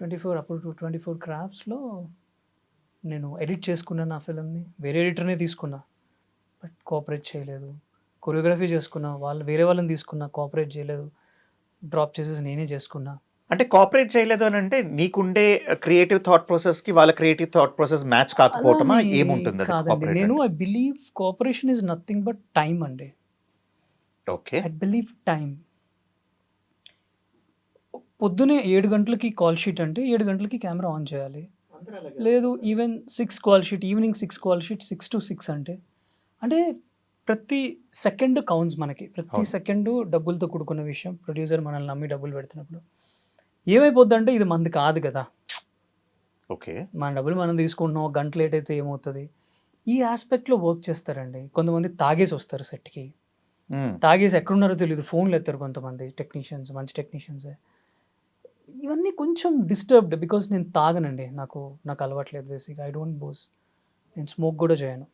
24 అప్పుడు 24 క్రాఫ్ట్స్‌లో నేను ఎడిట్ చేసుకున్నాను నా ఫిల్మ్‌ని. వేరే ఎడిటర్‌నే తీసుకున్నా. బట్ కోఆపరేట్ చేయలేదు. కొరియోగ్రఫీ చేసుకున్నా. వేరే వాళ్ళని తీసుకున్నా. కోఆపరేట్ చేయలేదు. డ్రాప్ చేసేసి నేనే చేసుకున్నా. అంటే కోఆపరేట్ చేయలేదు అనంటే నీకుండే క్రియేటివ్ థాట్ ప్రాసెస్‌కి వాళ్ళ క్రియేటివ్ థాట్ ప్రాసెస్ మ్యాచ్ అలా కాకపోవటమా? అని ఏముంటుంది అది కాదండి. కోఆపరేట్ నేను అంటే? I believe cooperation is nothing but time అండి. ఓకే. I believe time. పొద్దున్నే 7 గంటలకి కాల్ షీట్ అంటే 7 గంటలకి కెమెరా ఆన్ చేయాలి. లేదు even 6 call sheet, evening 6 call sheet 6-6 అంటే ప్రతి సెకండ్ కౌంట్స్ మనకి. ప్రతి అవును. సెకండు డబ్బులతో కూడుకున్న విషయం. ప్రొడ్యూసర్ మనల్ని నమ్మి డబ్బులు పెడుతున్నప్పుడు. ఏమైపోద్దంటే ఇది మనది కాదు గదా! ఓకే. మన డబ్బులు మనం తీసుకుంటున్నాం. ఒక గంట లేట్ అయితే ఏమవుతది? ఈ యాస్పెక్ట్‌లో వర్క్ చేస్తారండి. కొంతమంది తాగేసొస్తారు సెట్‌కి. హ్మ్. తాగేసి ఎక్కడున్నారో తెలీదు. ఫోన్‌లు ఎత్తరు కొంతమంది టెక్నీషియన్స్, మంచి టెక్నీషియన్సే. ఇవన్నీ కొంచెం డిస్టర్బ్డ్ బికాజ్ నేను తాగనండి. నాకు అలవాట్లేదు బేసిక్‌గా. I don't booze. నేను స్మోక్ గూడా చేయను.